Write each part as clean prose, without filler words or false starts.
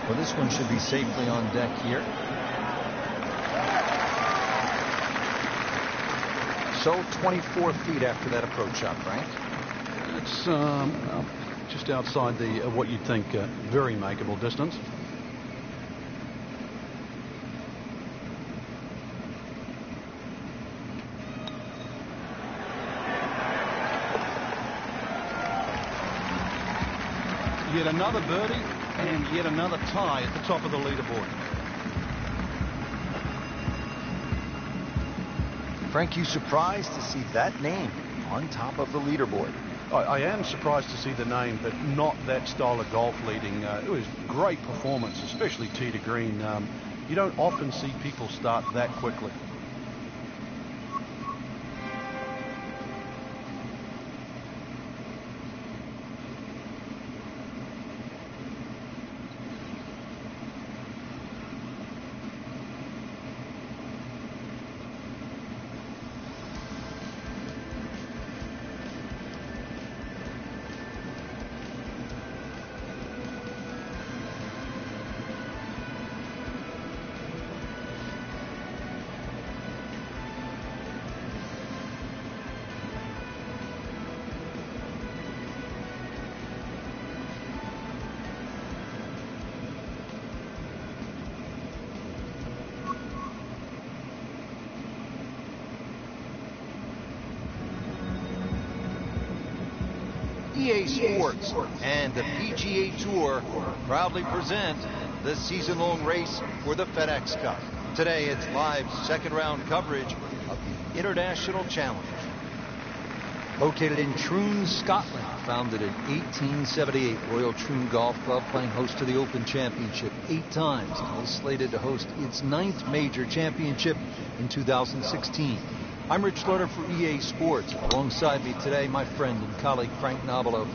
Well, this one should be safely on deck here. So 24 feet after that approach shot, Frank. It's just outside the what you'd think very makeable distance. Yet another birdie and yet another tie at the top of the leaderboard. Frank, you surprised to see that name on top of the leaderboard? I am surprised to see the name, but not that style of golf leading. It was great performance, especially tee to green. You don't often see people start that quickly. EA Sports and the PGA Tour proudly present the season-long race for the FedEx Cup. Today, it's live second-round coverage of the International Challenge. Located in Troon, Scotland, founded in 1878, Royal Troon Golf Club playing host to the Open Championship 8 times and is slated to host its 9th major championship in 2016. I'm Rich Lerner for EA Sports. Alongside me today, my friend and colleague Frank Nobilo.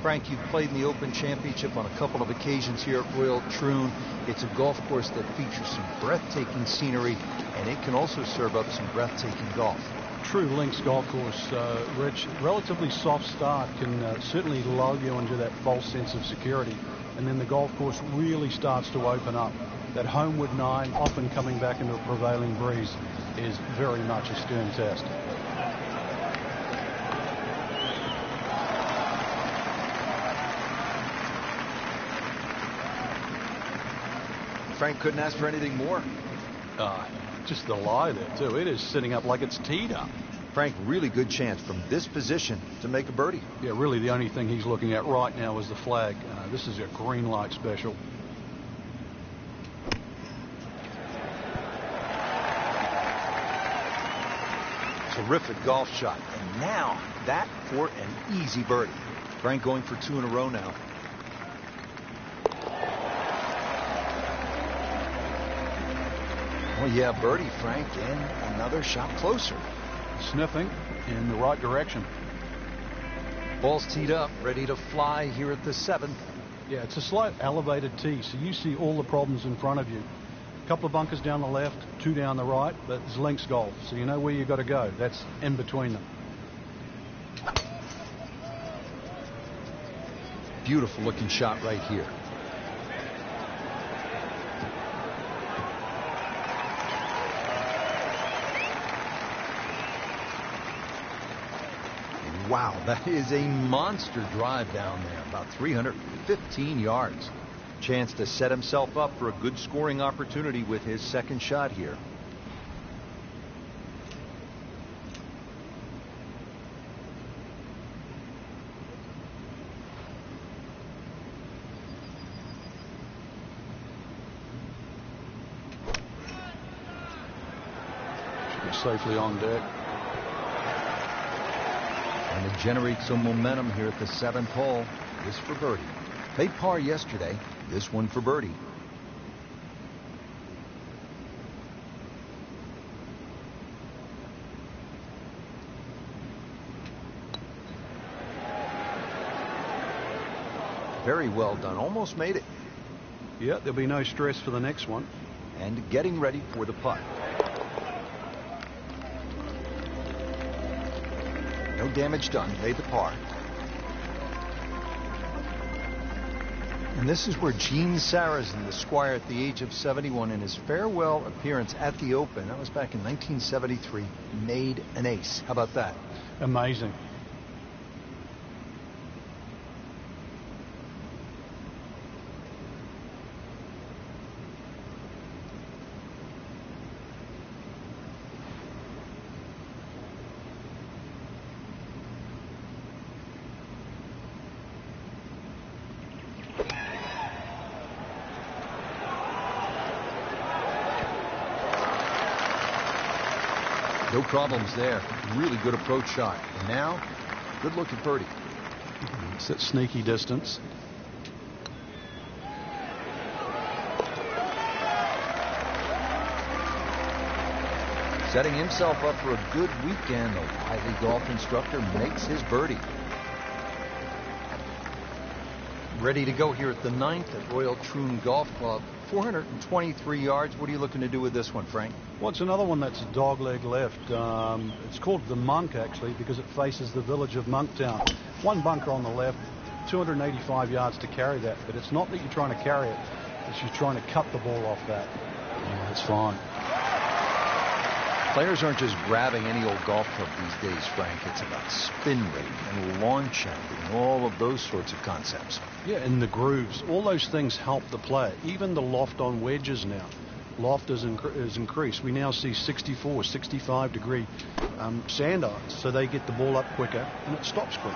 Frank, you've played in the Open Championship on a couple of occasions here at Royal Troon. It's a golf course that features some breathtaking scenery, and it can also serve up some breathtaking golf. True links golf course, Rich. Relatively soft start can certainly lull you into that false sense of security, and then the golf course really starts to open up. That homeward 9, often coming back into a prevailing breeze, is very much a stern test. Frank couldn't ask for anything more. Just the lie there, too. It is sitting up like it's teed up. Frank, really good chance from this position to make a birdie. Yeah, really the only thing he's looking at right now is the flag. This is a green light special. Terrific golf shot. And now that for an easy birdie. Frank going for 2 in a row now. Oh yeah, birdie, Frank, and another shot closer. Sniffing in the right direction. Ball's teed up, ready to fly here at the 7th. Yeah, it's a slight elevated tee, so you see all the problems in front of you. A couple of bunkers down the left, 2 down the right, but it's links golf, so you know where you got to go. That's in between them. Beautiful looking shot right here. Wow, that is a monster drive down there, about 315 yards. Chance to set himself up for a good scoring opportunity with his second shot here. Should be safely on deck. And to generate some momentum here at the 7th hole, this for birdie. Made par yesterday, this one for birdie. Very well done. Almost made it. Yeah, there'll be no stress for the next one. And getting ready for the putt. No damage done. Made the par. And this is where Gene Sarazen, the Squire at the age of 71, in his farewell appearance at the Open, that was back in 1973, made an ace. How about that? Amazing. No problems there. Really good approach shot. And now, good look at birdie. It's that sneaky distance. Setting himself up for a good weekend, the lively golf instructor makes his birdie. Ready to go here at the 9th at Royal Troon Golf Club. 423 yards. What are you looking to do with this one, Frank? Well, it's another one that's dogleg left. It's called the Monk, actually, because it faces the village of Monktown. One bunker on the left, 285 yards to carry that. But it's not that you're trying to carry it. It's you're trying to cut the ball off that. Yeah, that's fine. Players aren't just grabbing any old golf club these days, Frank. It's about spin rate and launch angle and all of those sorts of concepts. Yeah, and the grooves. All those things help the player. Even the loft on wedges now. Loft is increased. We now see 64, 65 degree sand irons, so they get the ball up quicker and it stops quicker.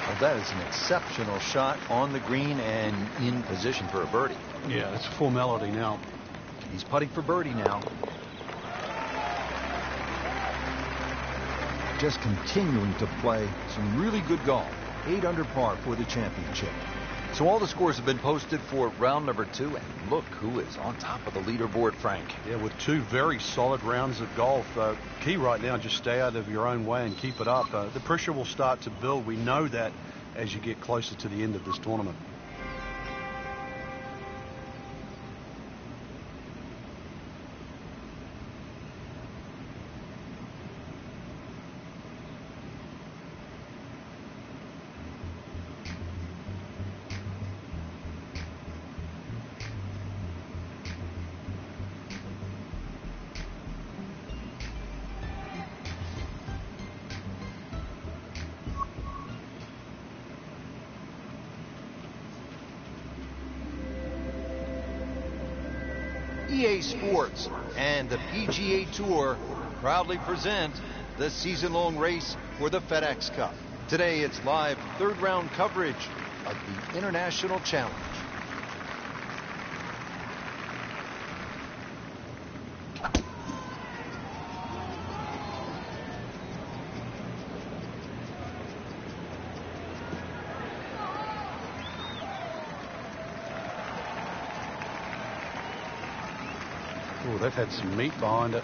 Well, that is an exceptional shot on the green and in position for a birdie. Yeah, it's a formality now. He's putting for birdie now. Just continuing to play some really good golf. 8 under par for the championship. So all the scores have been posted for round number 2, and look who is on top of the leaderboard, Frank. Yeah, with 2 very solid rounds of golf. Key right now, just stay out of your own way and keep it up. The pressure will start to build. We know that as you get closer to the end of this tournament. EA Sports and the PGA Tour proudly present the season-long race for the FedEx Cup. Today it's live third-round coverage of the International Challenge. Oh, they've had some meat behind it.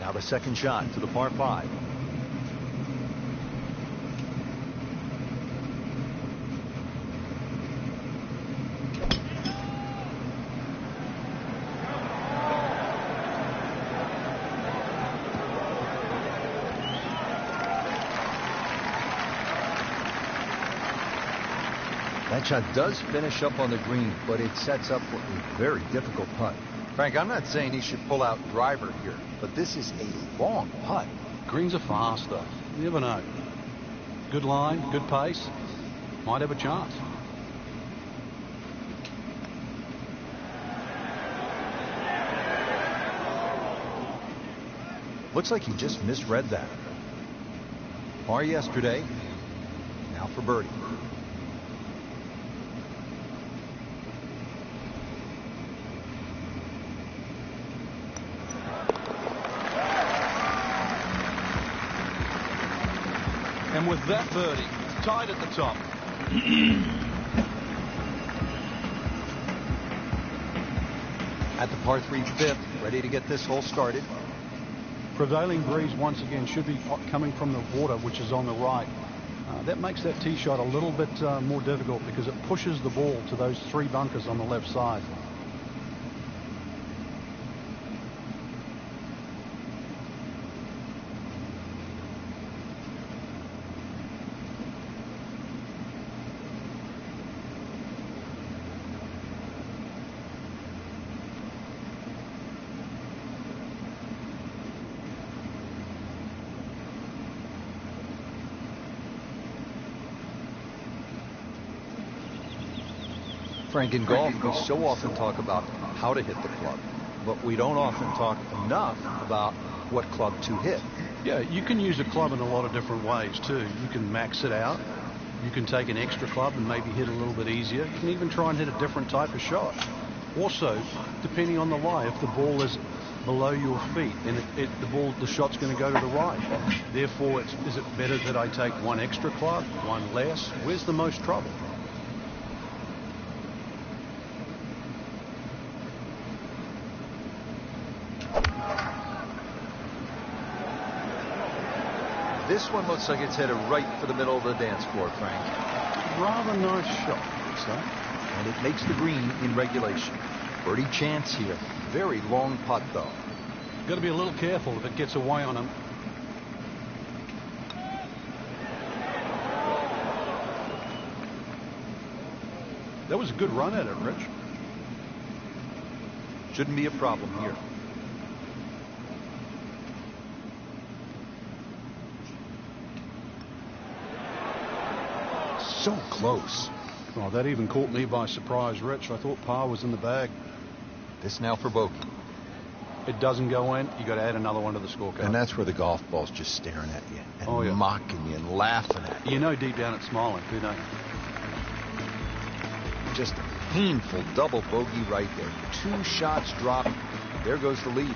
Now the second shot to the par 5. That shot does finish up on the green, but it sets up for a very difficult putt. Frank, I'm not saying he should pull out driver here, but this is a long putt. Greens are faster. You never know. Good line, good pace. Might have a chance. Looks like he just misread that. Par yesterday, now for birdie. And with that birdie, tied at the top. At the par 3 fifth, ready to get this hole started. Prevailing breeze once again should be coming from the water, which is on the right. That makes that tee shot a little bit more difficult because it pushes the ball to those 3 bunkers on the left side. Frank, in golf, we so often talk about how to hit the club, but we don't often talk enough about what club to hit. Yeah, you can use a club in a lot of different ways too. You can max it out. You can take an extra club and maybe hit a little bit easier. You can even try and hit a different type of shot. Also, depending on the lie, if the ball is below your feet, then the shot's going to go to the right. Therefore, is it better that I take one extra club, one less? Where's the most trouble? This one looks like it's headed right for the middle of the dance floor, Frank. Rather nice shot, so. And it makes the green in regulation. Birdie chance here. Very long putt, though. Got to be a little careful if it gets away on him. That was a good run at it, Rich. Shouldn't be a problem here. So close. Oh, that even caught me by surprise, Rich. I thought par was in the bag. This now for bogey. It doesn't go in, you got to add another one to the scorecard. And that's where the golf ball's just staring at you and mocking you and laughing at you. You know deep down it's smiling, too, don't you? Just a painful double bogey right there. 2 shots dropped. There goes the lead.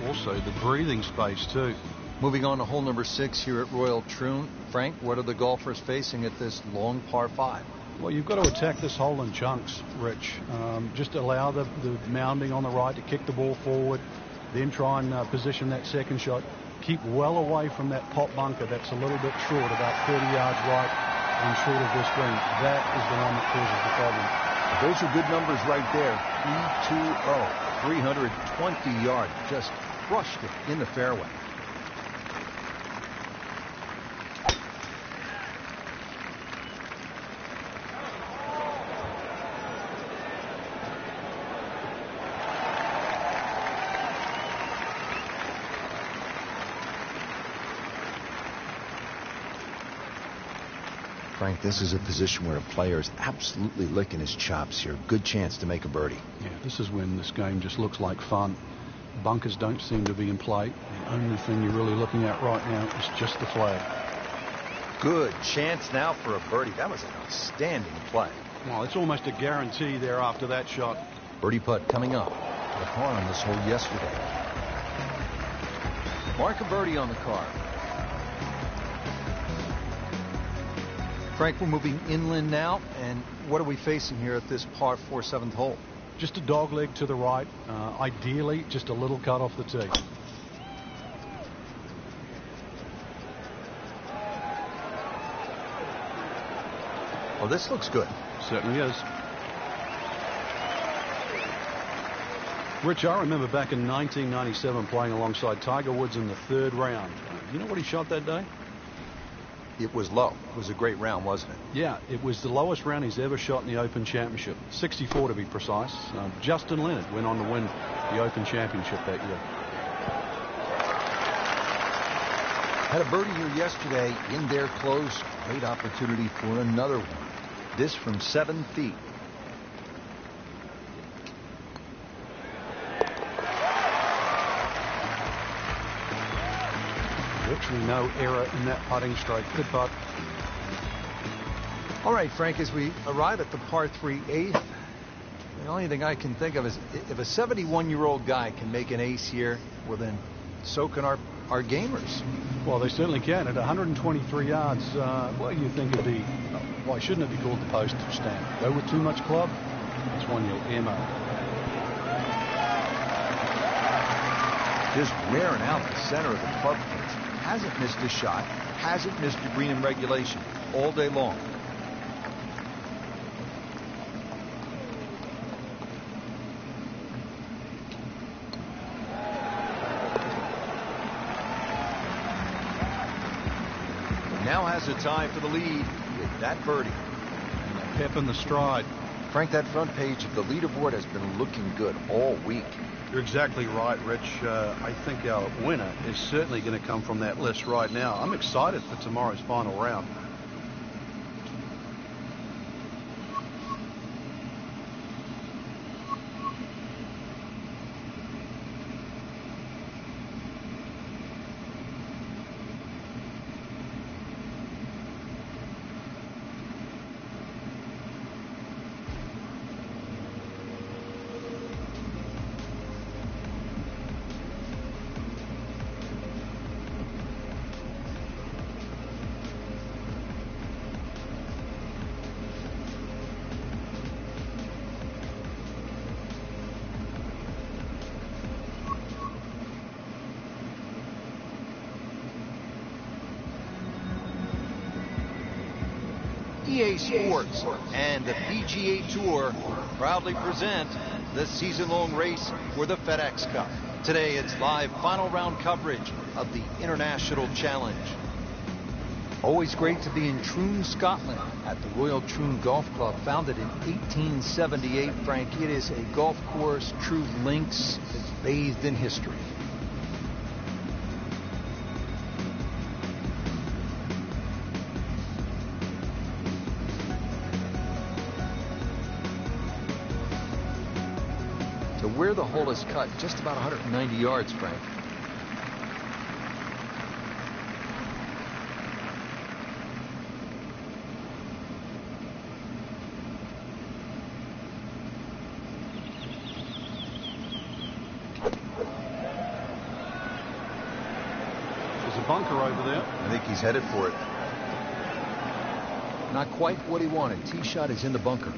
Also, the breathing space, too. Moving on to hole number 6 here at Royal Troon. Frank, what are the golfers facing at this long par 5? Well, you've got to attack this hole in chunks, Rich. Just allow the mounding on the right to kick the ball forward, then try and position that second shot. Keep well away from that pot bunker that's a little bit short, about 30 yards right and short of this green. That is the one that causes the problem. Those are good numbers right there. 320, 320 yards. Just crushed it in the fairway. Frank, this is a position where a player is absolutely licking his chops here. Good chance to make a birdie. Yeah, this is when this game just looks like fun. Bunkers don't seem to be in play. The only thing you're really looking at right now is just the flag. Good chance now for a birdie. That was an outstanding play. Well, it's almost a guarantee there after that shot. Birdie putt coming up. The par on this hole yesterday. Mark a birdie on the card. Frank, we're moving inland now, and what are we facing here at this par 4 7th hole? Just a dog leg to the right. Ideally, just a little cut off the tee. Well, this looks good. Certainly is. Rich, I remember back in 1997 playing alongside Tiger Woods in the 3rd round. You know what he shot that day? It was low. It was a great round, wasn't it? Yeah, it was the lowest round he's ever shot in the Open Championship. 64 to be precise. Justin Leonard went on to win the Open Championship that year. Had a birdie here yesterday in there close. Great opportunity for another one. This from 7 feet. Virtually no error in that putting stroke. Good putt. All right, Frank, as we arrive at the par 3 8th, the only thing I can think of is if a 71-year-old guy can make an ace here, well, then so can our gamers. Well, they certainly can. At 123 yards, well, you think it'd be, why shouldn't it be called the postage stamp? Go with too much club, that's one you'll earmark. Just wearing out the center of the club face. Hasn't missed a shot, hasn't missed a green in regulation all day long. Now has a tie for the lead with that birdie. Pep in the stride. Frank, that front page of the leaderboard has been looking good all week. You're exactly right, Rich. I think our winner is certainly going to come from that list right now. I'm excited for tomorrow's final round. EA Sports and the PGA Tour proudly present the season-long race for the FedEx Cup. Today it's live final round coverage of the International Challenge. Always great to be in Troon, Scotland at the Royal Troon Golf Club, founded in 1878. Frank, it is a golf course, true links. It's bathed in history. To where the hole is cut, just about 190 yards, Frank. Bunker over there. I think he's headed for it. Not quite what he wanted. Tee shot is in the bunker.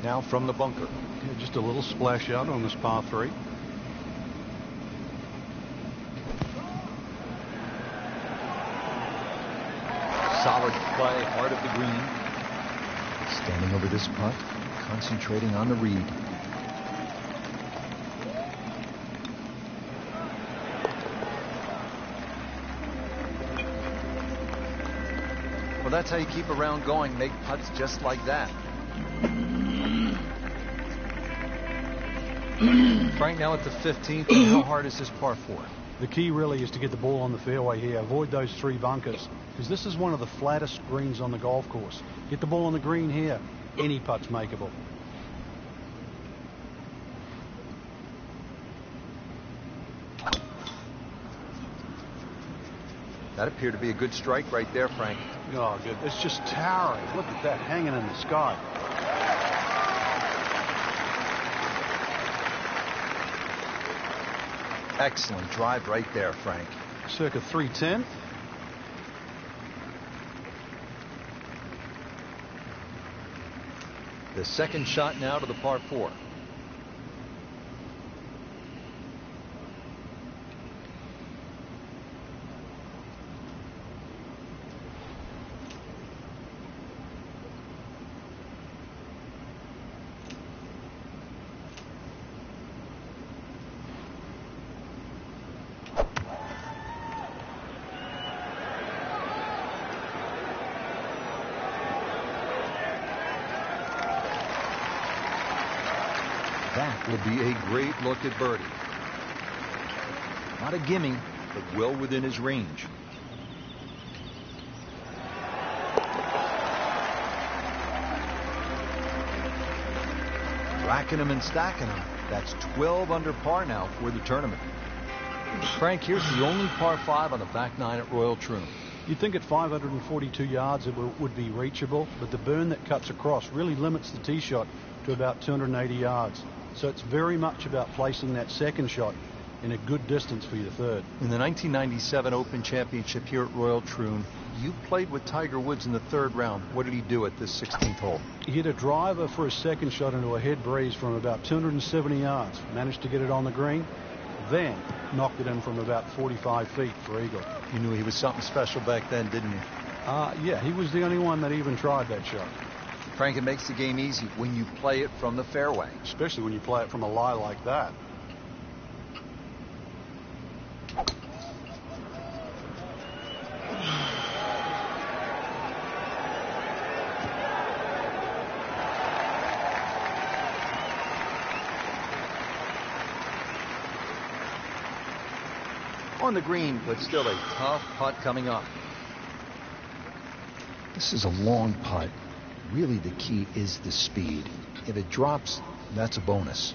Now from the bunker. Yeah, just a little splash out on this par 3. Solid play, heart of the green. Standing over this putt, concentrating on the read. Well, that's how you keep a round going. Make putts just like that. Frank, now at the 15th. How hard is this par 4? The key really is to get the ball on the fairway here. Avoid those 3 bunkers, because this is one of the flattest greens on the golf course. Get the ball on the green here. Any putt's makeable. That appeared to be a good strike right there, Frank. Oh, good. It's just towering. Look at that hanging in the sky. Excellent drive right there, Frank. Circa 310. The second shot now to the par 4. That will be a great look at birdie. Not a gimme, but well within his range. Racking him and stacking him. That's 12 under par now for the tournament. Frank, here's the only par 5 on the back 9 at Royal Troon. You'd think at 542 yards it would be reachable, but the burn that cuts across really limits the tee shot to about 280 yards. So it's very much about placing that second shot in a good distance for your third. In the 1997 Open Championship here at Royal Troon, you played with Tiger Woods in the 3rd round. What did he do at this 16th hole? He hit a driver for a second shot into a head breeze from about 270 yards. Managed to get it on the green, then knocked it in from about 45 feet for eagle. You knew he was something special back then, didn't you? Yeah, he was the only one that even tried that shot. Frank, it makes the game easy when you play it from the fairway. Especially when you play it from a lie like that. On the green, but still a tough putt coming up. This is a long putt. Really, the key is the speed. If it drops, that's a bonus.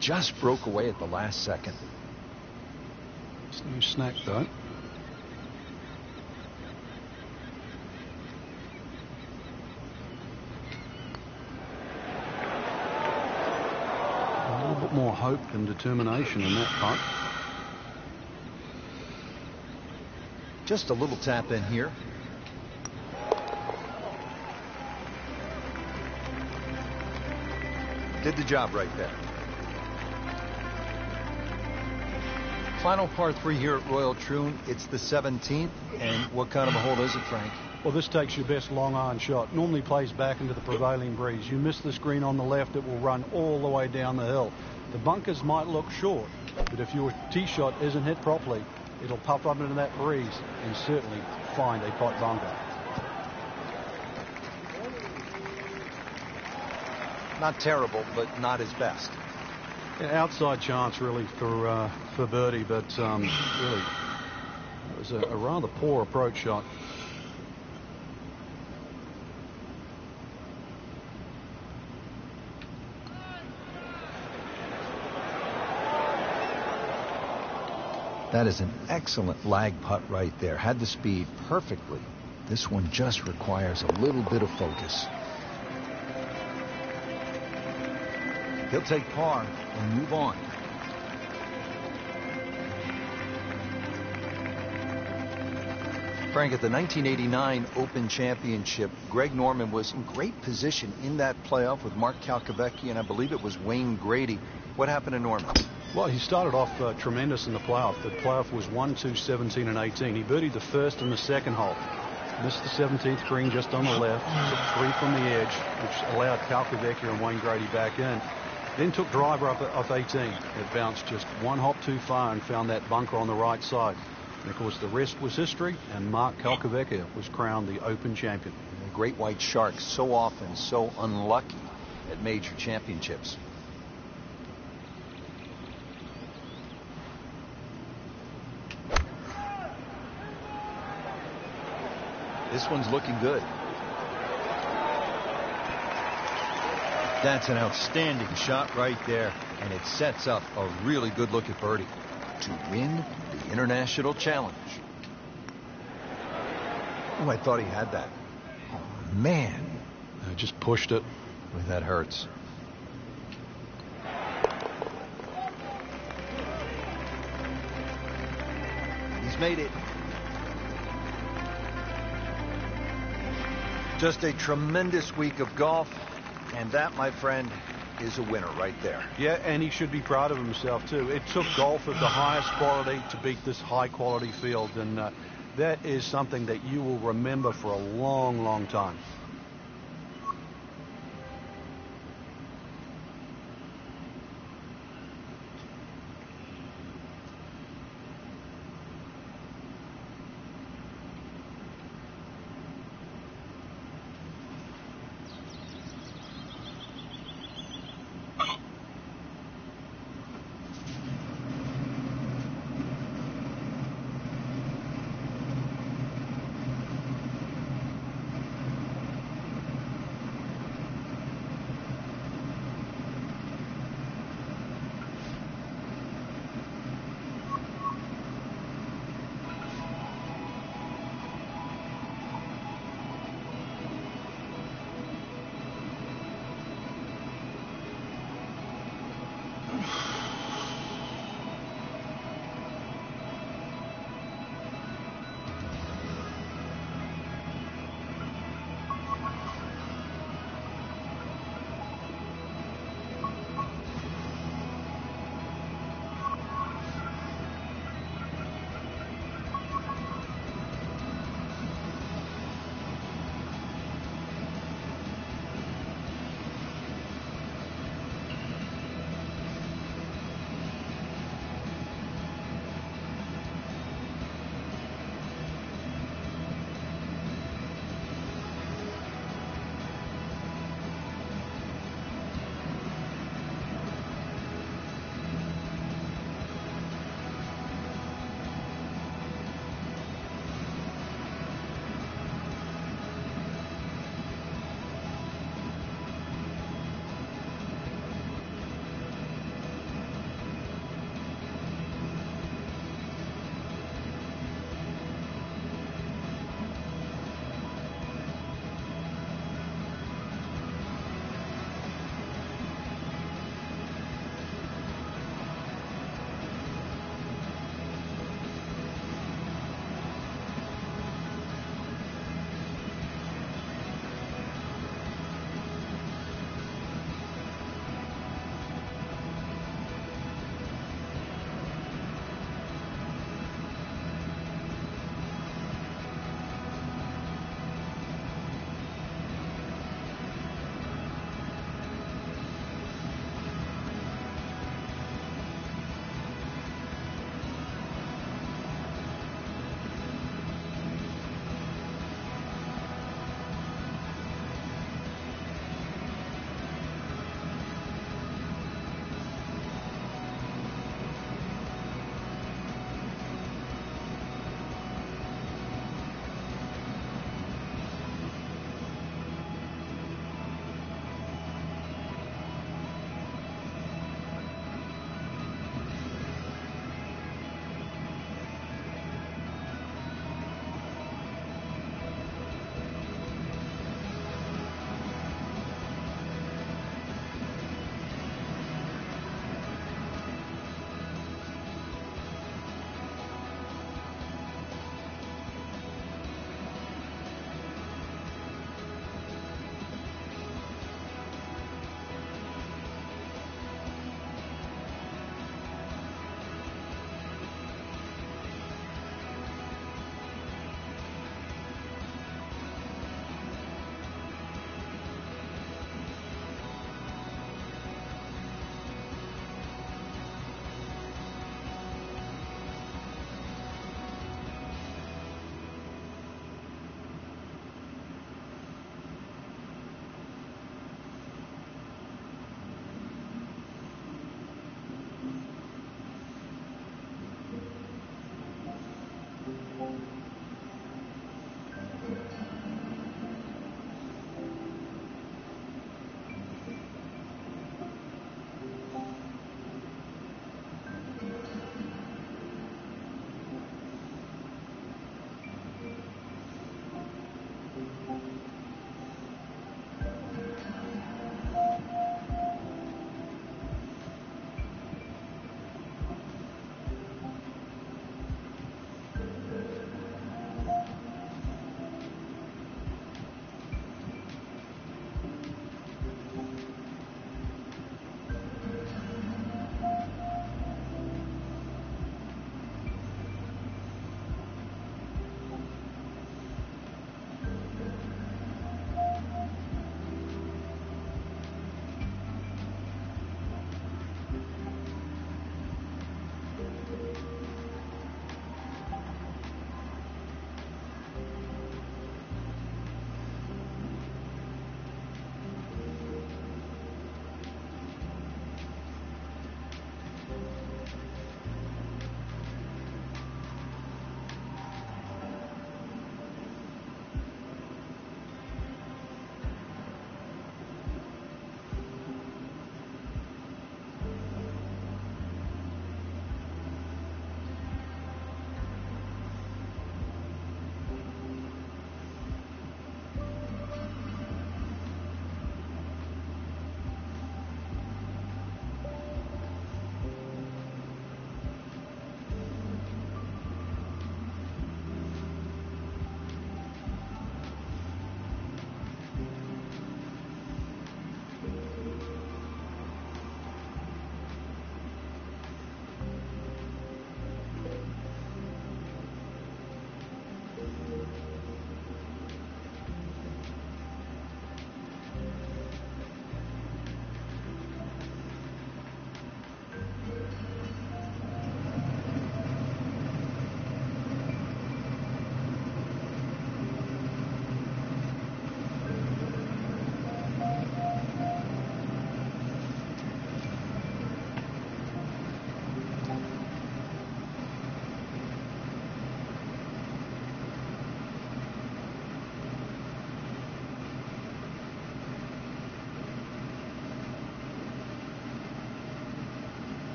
Just broke away at the last second. It's no snack, though. A little bit more hope and determination in that putt. Just a little tap in here. Did the job right there. Final par 3 here at Royal Troon. It's the 17th. And what kind of a hole is it, Frank? Well, this takes your best long iron shot. Normally plays back into the prevailing breeze. You miss this green on the left, it will run all the way down the hill. The bunkers might look short, but if your tee shot isn't hit properly, it'll puff up into that breeze and certainly find a pot bunker. Not terrible, but not his best. Yeah, outside chance really for birdie, but really it was a rather poor approach shot. That is an excellent lag putt right there. Had the speed perfectly. This one just requires a little bit of focus. He'll take par and move on. Frank, at the 1989 Open Championship, Greg Norman was in great position in that playoff with Mark Calcavecchi and I believe it was Wayne Grady. What happened to Norman? Well, he started off tremendous in the playoff. The playoff was 1, 2, 17, and 18. He birdied the first and the second hole. Missed the 17th green just on the left. Took 3 from the edge, which allowed Calcavecchi and Wayne Grady back in. Then took driver up off 18. It bounced just 1 hop too far and found that bunker on the right side. And of course, the rest was history, and Mark Calcavecchi was crowned the Open champion. The Great White Shark, so often so unlucky at major championships. This one's looking good. That's an outstanding shot right there, and it sets up a really good look at birdie To win the International Challenge. Oh, I thought he had that. Oh, man. Just pushed it. Boy, that hurts. He's made it. Just a tremendous week of golf, and that, my friend, is a winner right there. Yeah, and he should be proud of himself, too. It took golf of the highest quality to beat this high-quality field, and that is something that you will remember for a long, long time.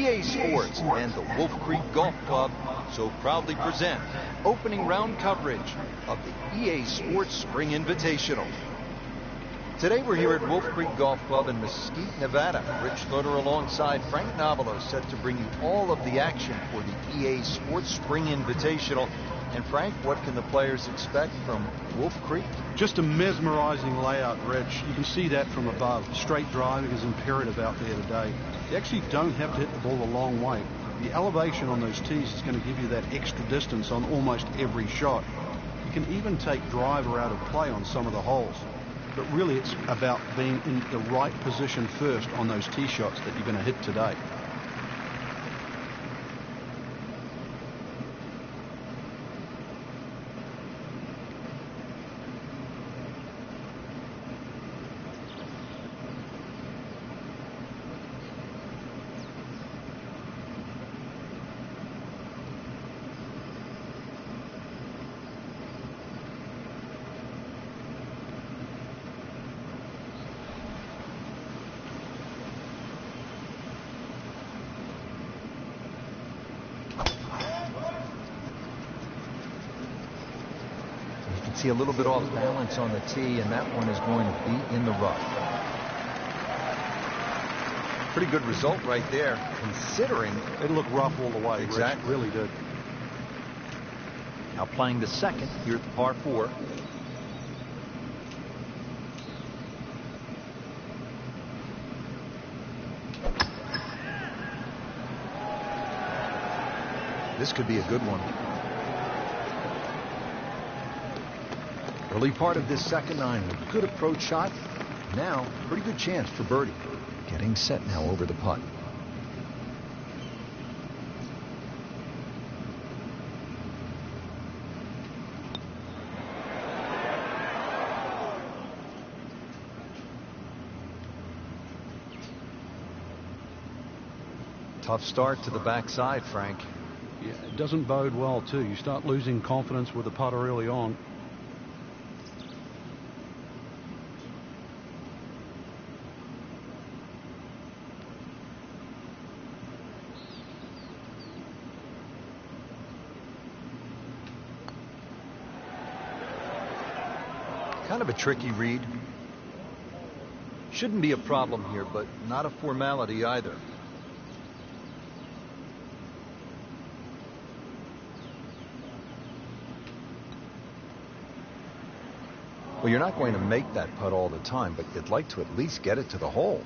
EA Sports and the Wolf Creek Golf Club so proudly present opening round coverage of the EA Sports Spring Invitational. Today we're here at Wolf Creek Golf Club in Mesquite, Nevada. Rich Schroeder alongside Frank Navalos set to bring you all of the action for the EA Sports Spring Invitational. And Frank, what can the players expect from Wolf Creek? Just a mesmerizing layout, Rich. You can see that from above. Straight driving is imperative out there today. You actually don't have to hit the ball a long way. The elevation on those tees is going to give you that extra distance on almost every shot. You can even take driver out of play on some of the holes. But really it's about being in the right position first on those tee shots that you're going to hit today. See a little bit off balance on the tee, and that one is going to be in the rough. Pretty good result right there, considering it looked rough all the way. Exactly. Rich, really did. Now playing the second here at the par 4. this could be a good one. Early part of this second nine, a good approach shot. Now, pretty good chance for birdie. Getting set now over the putt. Tough start to the backside, Frank. Yeah, it doesn't bode well, too. You start losing confidence with the putter early on. Kind of a tricky read. Shouldn't be a problem here, but not a formality either. Well, you're not going to make that putt all the time, but you'd like to at least get it to the hole.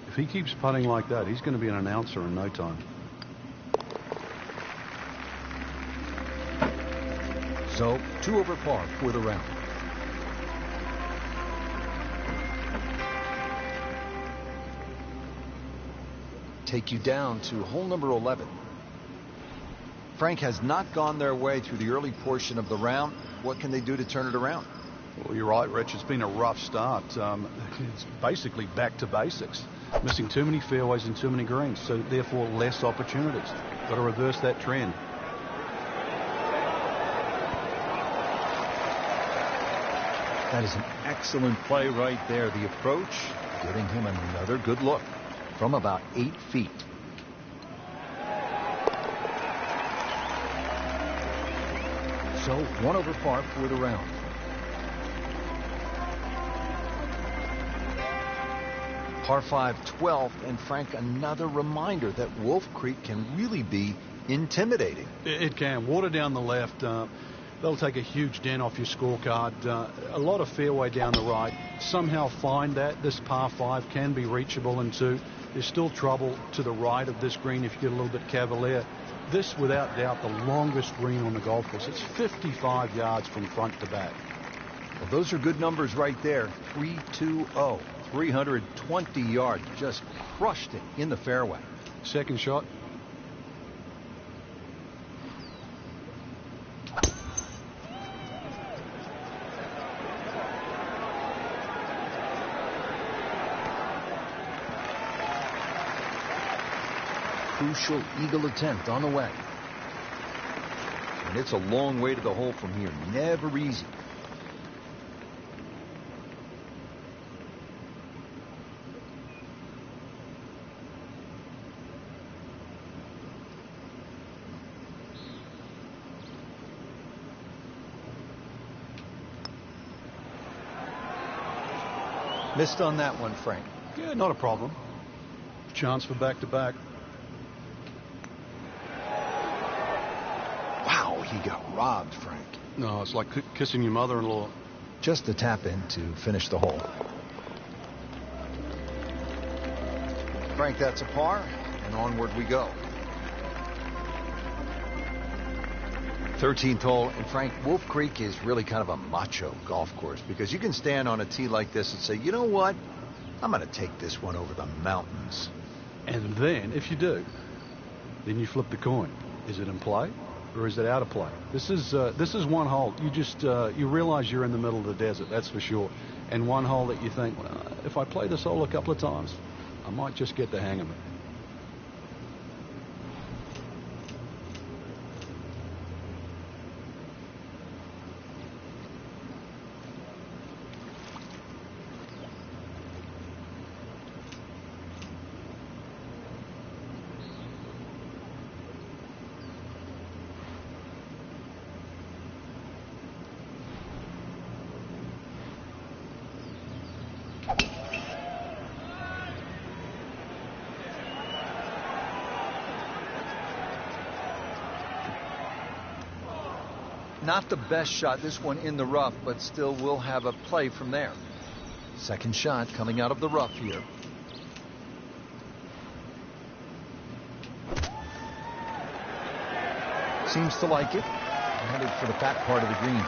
If he keeps putting like that, he's going to be an announcer in no time. So, 2 over par for the round. Take you down to hole number 11. Frank has not gone their way through the early portion of the round. What can they do to turn it around? Well, you're right, Rich. It's been a rough start. It's basically back to basics. Missing too many fairways and too many greens, so therefore less opportunities. Got to reverse that trend. That is an excellent play right there. The approach giving him another good look from about 8 feet. So 1 over par for the round. Par 5, 12th, and Frank, another reminder that Wolf Creek can really be intimidating. It can. Water down the left. They'll take a huge dent off your scorecard. A lot of fairway down the right. Somehow find that. This par 5 can be reachable in 2. There's still trouble to the right of this green if you get a little bit cavalier. This, without doubt, the longest green on the golf course. It's 55 yards from front to back. Well, those are good numbers right there. 320, 320 yards. Just crushed it in the fairway. Second shot. Crucial eagle attempt on the way. And it's a long way to the hole from here. Never easy. Missed on that one, Frank. Yeah, not a problem. Chance for back-to-back. Wow, he got robbed, Frank. No, it's like kissing your mother-in-law. Just a tap in to finish the hole. Frank, that's a par, and onward we go. 13th hole, and Frank, Wolf Creek is really kind of a macho golf course because you can stand on a tee like this and say, you know what? I'm going to take this one over the mountains. And then, if you do, then you flip the coin. Is it in play or is it out of play? This is one hole. You just you realize you're in the middle of the desert, that's for sure. And one hole that you think, well, if I play this hole a couple of times, I might just get the hang of it. Not the best shot, this one in the rough, but still will have a play from there. Second shot coming out of the rough here. Seems to like it. Headed for the back part of the green.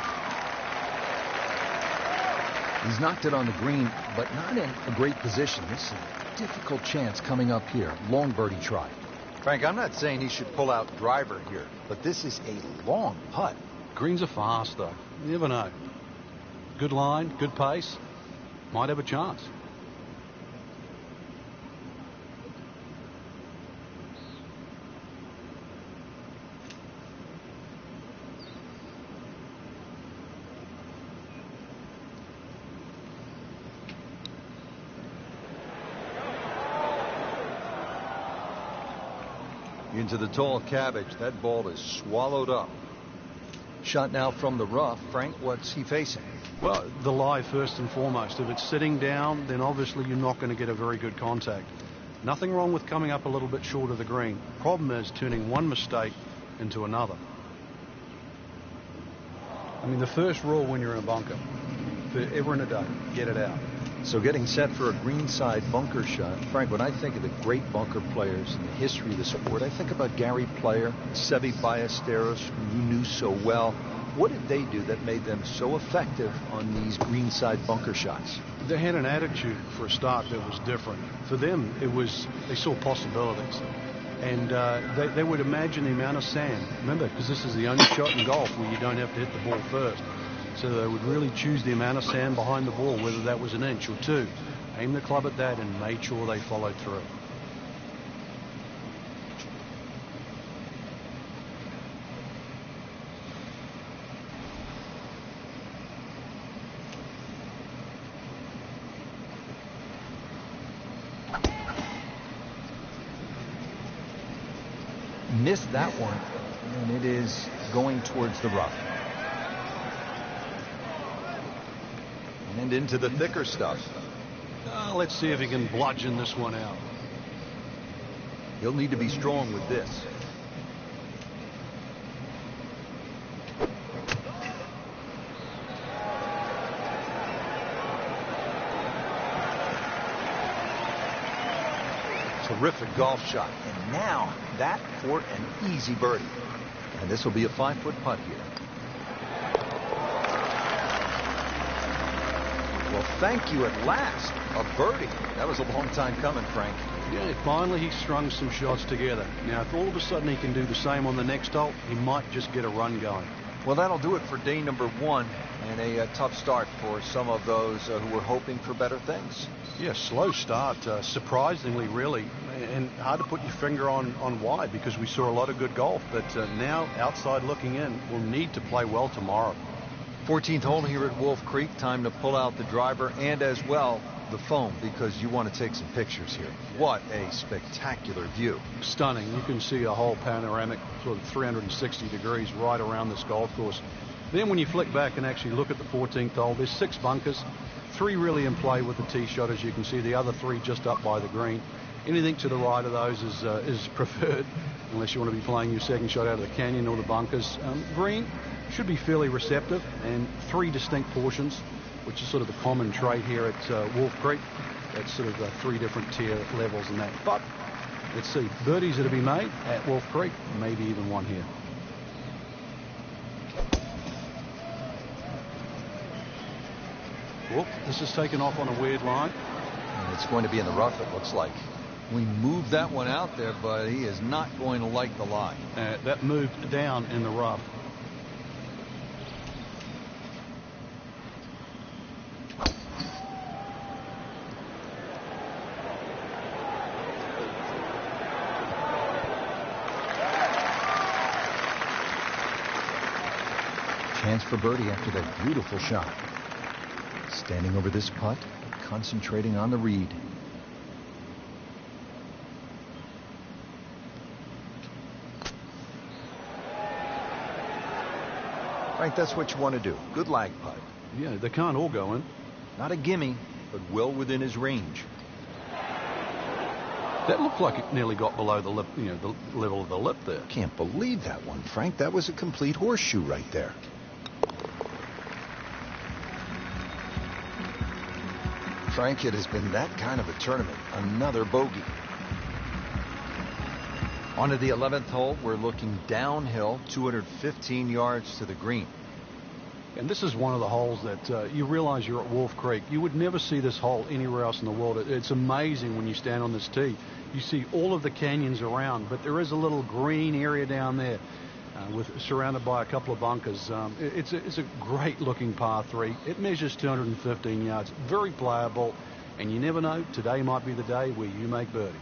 He's knocked it on the green, but not in a great position. This is a difficult chance coming up here. Long birdie try. Frank, I'm not saying he should pull out driver here, but this is a long putt. Greens are fast, though. You never know. Good line, good pace. Might have a chance. Into the tall cabbage. That ball is swallowed up. Shot now from the rough. Frank, what's he facing? Well, the lie first and foremost. If it's sitting down, then obviously you're not going to get a very good contact. Nothing wrong with coming up a little bit short of the green. Problem is turning one mistake into another. I mean, the first rule when you're in a bunker, forever and a day, get it out. So getting set for a greenside bunker shot. Frank, when I think of the great bunker players in the history of the sport, I think about Gary Player, Seve Ballesteros, who you knew so well. What did they do that made them so effective on these greenside bunker shots? They had an attitude for a start that was different. For them, it was, they saw possibilities. And they would imagine the amount of sand. Remember, because this is the only shot in golf where you don't have to hit the ball first. So they would really choose the amount of sand behind the ball, whether that was an inch or two. Aim the club at that and made sure they followed through. Missed that one, and it is going towards the rough. And into the thicker stuff. Let's see if he can bludgeon this one out. He'll need to be strong with this. Terrific golf shot. And now that for an easy birdie. And this will be a 5-foot putt here. Well, thank you at last. A birdie. That was a long time coming, Frank. Yeah, finally he strung some shots together. Now, if all of a sudden he can do the same on the next hole, he might just get a run going. Well, that'll do it for day number 1, and a tough start for some of those who were hoping for better things. Yeah, slow start, surprisingly, really, and hard to put your finger on why, because we saw a lot of good golf, but now, outside looking in, we'll need to play well tomorrow. 14th hole here at Wolf Creek. Time to pull out the driver and as well the phone, because you want to take some pictures here. What a spectacular view. Stunning. You can see a whole panoramic sort of 360 degrees right around this golf course. Then when you flick back and actually look at the 14th hole, there's 6 bunkers. 3 really in play with the tee shot, as you can see. The other 3 just up by the green. Anything to the right of those is preferred, unless you want to be playing your second shot out of the canyon or the bunkers. Green should be fairly receptive, and 3 distinct portions, which is sort of the common trait here at Wolf Creek. That's sort of 3 different tier levels in that. But let's see, birdies are to be made at Wolf Creek, maybe even one here. Whoop, this is taken off on a weird line. And it's going to be in the rough, it looks like. We moved that one out there, but he is not going to like the lie. That moved down in the rough. Chance for birdie after that beautiful shot. Standing over this putt, concentrating on the read. Frank, that's what you want to do. Good lag putt. Yeah, they can't all go in. Not a gimme, but well within his range. That looked like it nearly got below the lip, the level of the lip there. Can't believe that one, Frank. That was a complete horseshoe right there. Frank, it has been that kind of a tournament. Another bogey. On to the 11th hole. We're looking downhill, 215 yards to the green. And this is one of the holes that you realize you're at Wolf Creek. You would never see this hole anywhere else in the world. It's amazing when you stand on this tee. You see all of the canyons around, but there is a little green area down there surrounded by a couple of bunkers. It's a great looking par 3. It measures 215 yards. Very playable. And you never know, today might be the day where you make birdie.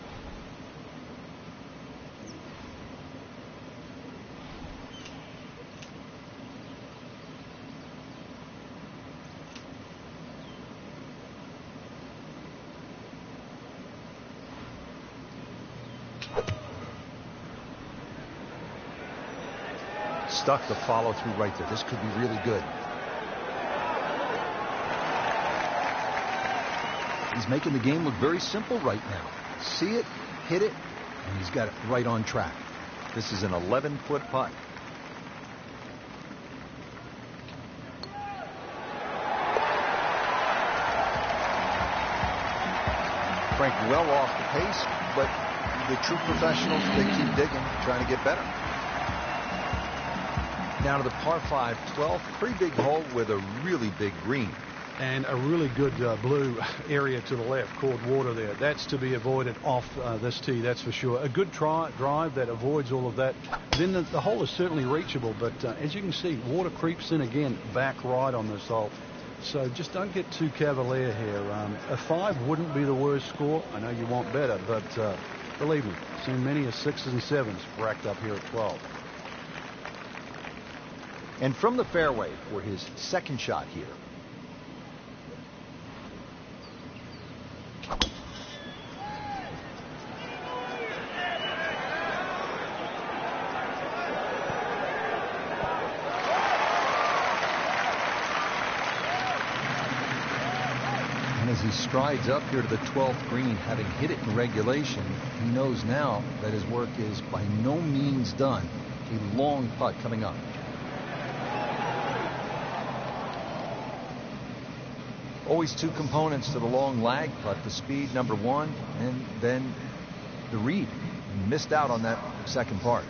Stuck the follow through right there. This could be really good. He's making the game look very simple right now. See it, hit it, and he's got it right on track. This is an 11-foot putt. Frank well off the pace, but the true professionals, they keep digging, trying to get better. Now to the par 5, 12th. Pretty big hole with a really big green. And a really good blue area to the left called water there. That's to be avoided off this tee, that's for sure. A good drive that avoids all of that. Then the hole is certainly reachable, but as you can see, water creeps in again, back right on this hole. So just don't get too cavalier here. A 5 wouldn't be the worst score. I know you want better, but believe me, seen many as 6s and 7s racked up here at 12. And from the fairway for his second shot here. And as he strides up here to the 12th green, having hit it in regulation, he knows now that his work is by no means done. A long putt coming up. Always 2 components to the long lag putt, the speed, number 1, and then the read. He missed out on that second part.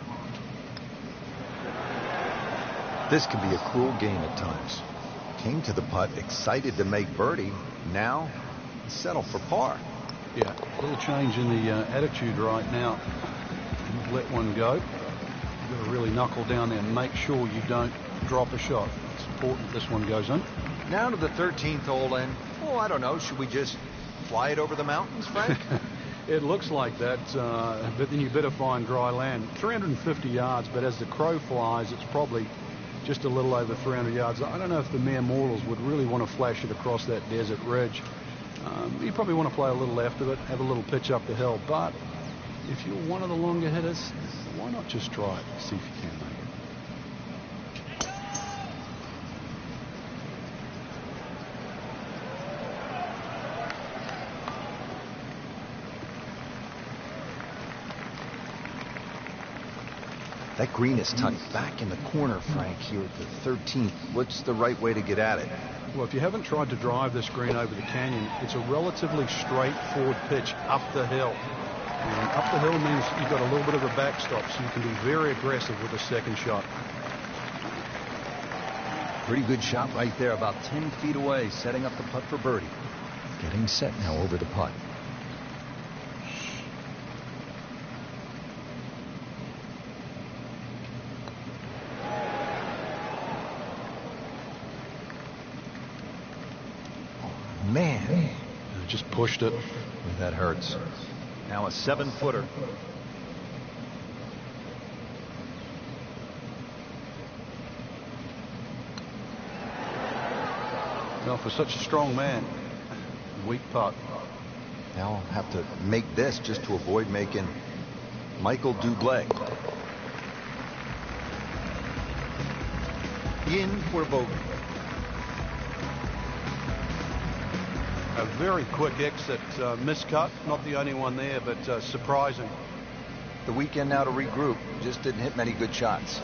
This can be a cruel game at times. Came to the putt, excited to make birdie. Now, settle for par. Yeah, a little change in the attitude right now. Let one go. You've got to really knuckle down there and make sure you don't drop a shot. It's important this one goes in. Now to the 13th hole, and, I don't know, should we just fly it over the mountains, Frank? It looks like that, but then you better find dry land. 350 yards, but as the crow flies, it's probably just a little over 300 yards. I don't know if the mere mortals would really want to flash it across that desert ridge. You probably want to play a little left of it, have a little pitch up the hill, but if you're one of the longer hitters, why not just try it, see if you can make it. That green is tucked back in the corner, Frank, here at the 13th. What's the right way to get at it? Well, if you haven't tried to drive this green over the canyon, it's a relatively straightforward pitch up the hill. And up the hill means you've got a little bit of a backstop, so you can be very aggressive with a second shot. Pretty good shot right there, about 10 feet away, setting up the putt for birdie. Getting set now over the putt. Man, Just pushed it. That hurts. now a 7-footer. Well, for such a strong man, weak putt. Now I'll have to make this just to avoid making Michael Dublé. In for bogey. A very quick exit, miscut. Not the only one there, but surprising. The weekend now to regroup. Just didn't hit many good shots.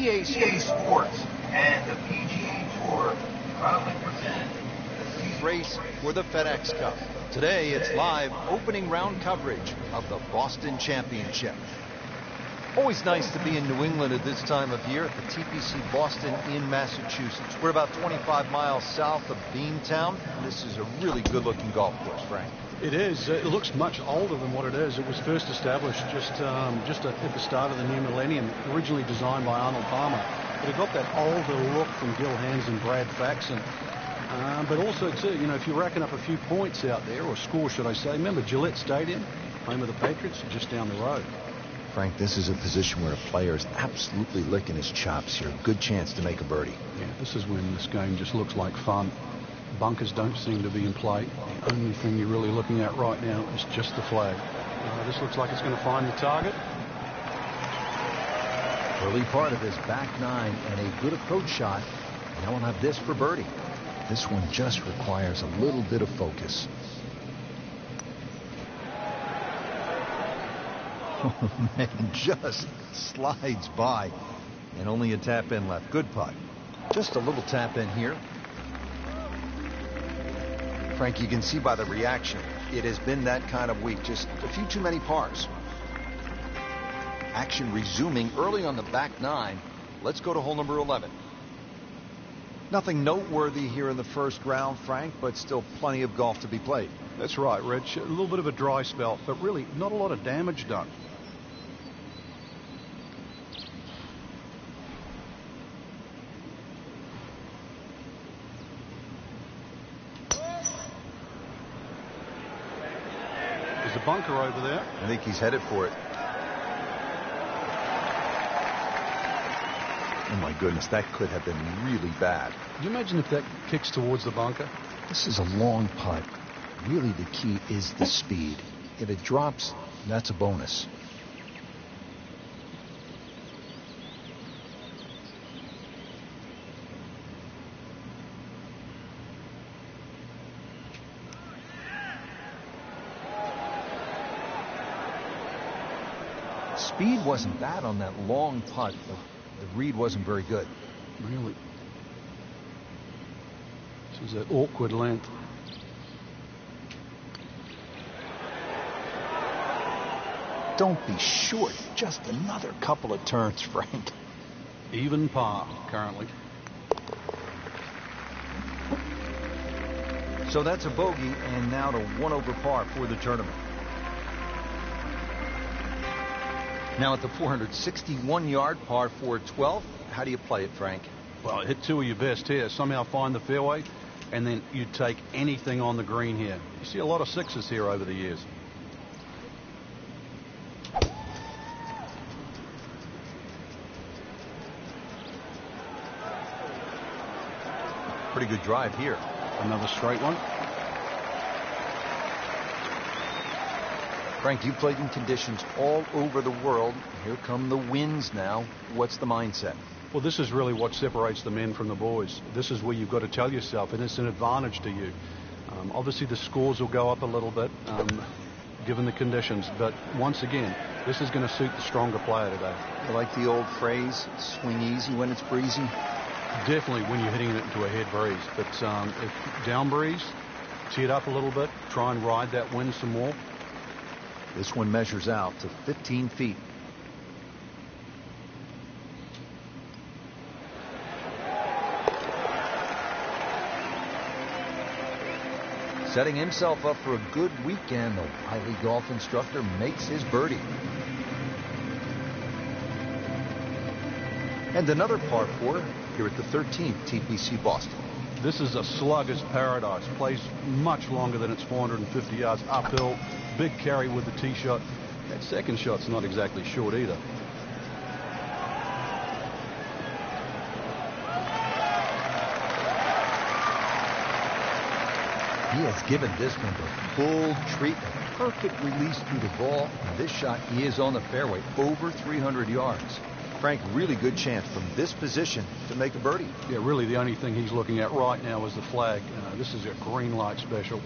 EA Sports and the PGA Tour proudly present the race for the FedEx Cup. Today, it's live opening round coverage of the Boston Championship. Always nice to be in New England at this time of year at the TPC Boston in Massachusetts. We're about 25 miles south of Beantown. This is a really good-looking golf course, Frank. It is. It looks much older than what it is. It was first established just at the start of the new millennium, originally designed by Arnold Palmer. But it got that older look from Gil Hanse and Brad Faxon. But also, too, you know, if you're racking up a few points out there, or score, should I say, remember Gillette Stadium, home of the Patriots, just down the road. Frank, this is a position where a player is absolutely licking his chops here. Good chance to make a birdie. Yeah, this is when this game just looks like fun. Bunkers don't seem to be in play. The only thing you're really looking at right now is just the flag. This looks like it's going to find the target. Early part of his back nine and a good approach shot. Now we'll have this for birdie. This one just requires a little bit of focus. Oh, man, just slides by. And only a tap in left. Good putt. Just a little tap in here. Frank, you can see by the reaction, it has been that kind of week. Just a few too many pars. Action resuming early on the back nine. Let's go to hole number 11. Nothing noteworthy here in the first round, Frank, but still plenty of golf to be played. That's right, Rich. A little bit of a dry spell, but really not a lot of damage done. There's a bunker over there. I think he's headed for it. Oh, my goodness, that could have been really bad. Can you imagine if that kicks towards the bunker? This is a long putt. Really, the key is the speed. If it drops, that's a bonus. Speed wasn't bad on that long putt, but the read wasn't very good. Really? This is an awkward length. Don't be short. Just another couple of turns, Frank. Even par currently. So that's a bogey, and now to 1 over par for the tournament. Now at the 461-yard par 412, how do you play it, Frank? Well, hit two of your best here. Somehow find the fairway, and then you take anything on the green here. You see a lot of sixes here over the years. Pretty good drive here. Another straight one. Frank, you played in conditions all over the world. Here come the winds now. What's the mindset? Well, this is really what separates the men from the boys. This is where you've got to tell yourself, and it's an advantage to you. Obviously, the scores will go up a little bit, given the conditions. But once again, this is going to suit the stronger player today. You like the old phrase, swing easy when it's breezy? Definitely when you're hitting it into a head breeze. But if down breeze, tee it up a little bit, try and ride that wind some more. This one measures out to 15 feet. Setting himself up for a good weekend, the Wiley golf instructor makes his birdie. And another par 4 here at the 13th TPC Boston. This is a slugger's paradise. Plays much longer than its 450 yards uphill. Big carry with the tee shot. That second shot's not exactly short either. He has given this one the full treatment. Perfect release through the ball. And this shot is on the fairway, over 300 yards. Frank, really good chance from this position to make a birdie. Yeah, really the only thing he's looking at right now is the flag. This is a green light special.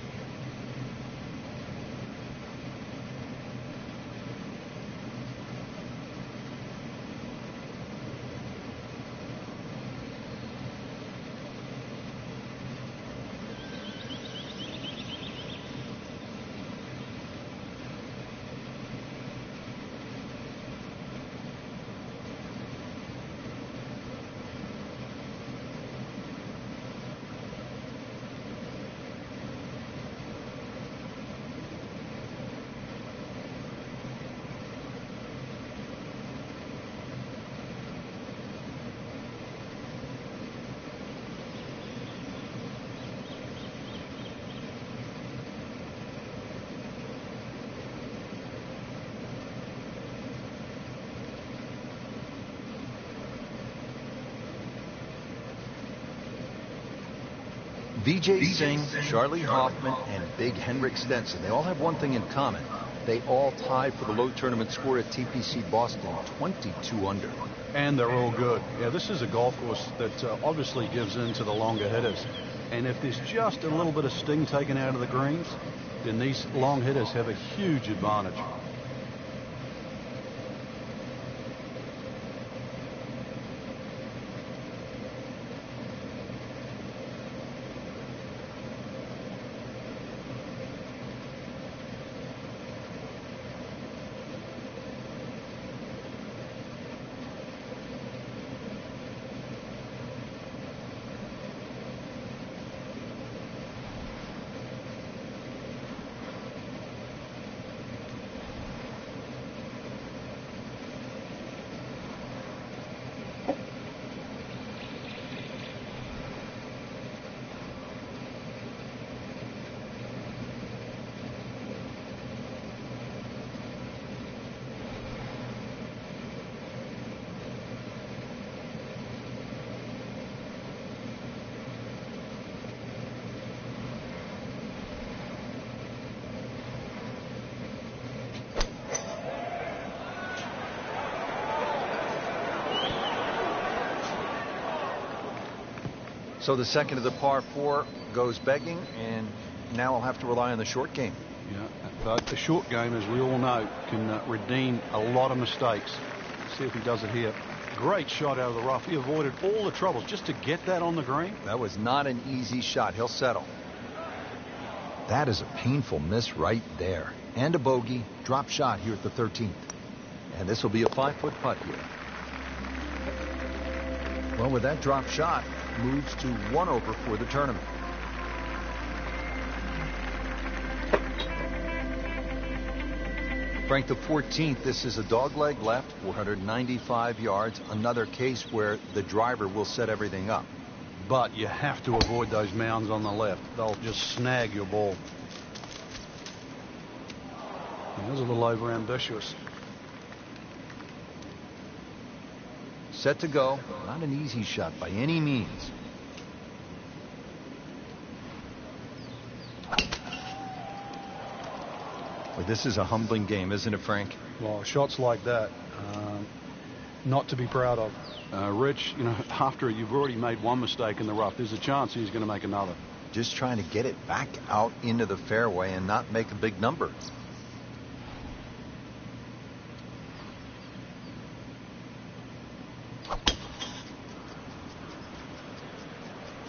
Vijay Singh, Charlie Hoffman, and Big Henrik Stenson, they all have one thing in common. They all tied for the low tournament score at TPC Boston, 22 under. And they're all good. Yeah, this is a golf course that obviously gives in to the longer hitters. And if there's just a little bit of sting taken out of the greens, then these long hitters have a huge advantage. So the second of the par 4 goes begging, and now I'll have to rely on the short game. Yeah, but the short game, as we all know, can redeem a lot of mistakes. Let's see if he does it here. Great shot out of the rough. He avoided all the troubles just to get that on the green. That was not an easy shot. He'll settle. That is a painful miss right there. And a bogey. Drop shot here at the 13th. And this will be a 5-foot putt here. Well, with that drop shot, moves to 1 over for the tournament. Frank, the 14th, this is a dogleg left, 495 yards. Another case where the driver will set everything up. But you have to avoid those mounds on the left. They'll just snag your ball. That was a little overambitious. Set to go. Not an easy shot by any means. Well, this is a humbling game, isn't it, Frank? Well, shots like that, not to be proud of. Rich, you know, after you've already made one mistake in the rough, there's a chance he's going to make another. Just trying to get it back out into the fairway and not make a big number.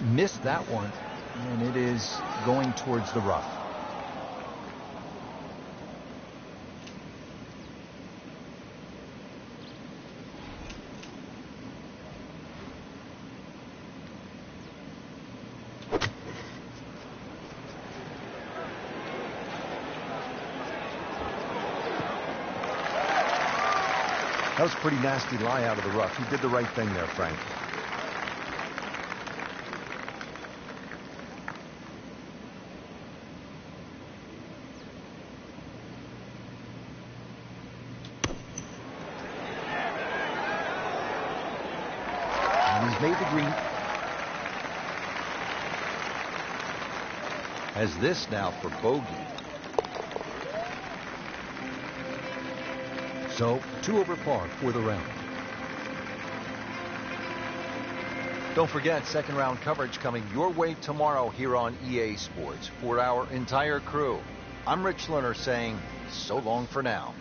Missed that one, and it is going towards the rough. That was a pretty nasty lie out of the rough. He did the right thing there, Frank. And he's made the green. Has this now for bogey. So 2 over par for the round. Don't forget, second round coverage coming your way tomorrow here on EA Sports. For our entire crew, I'm Rich Lerner saying so long for now.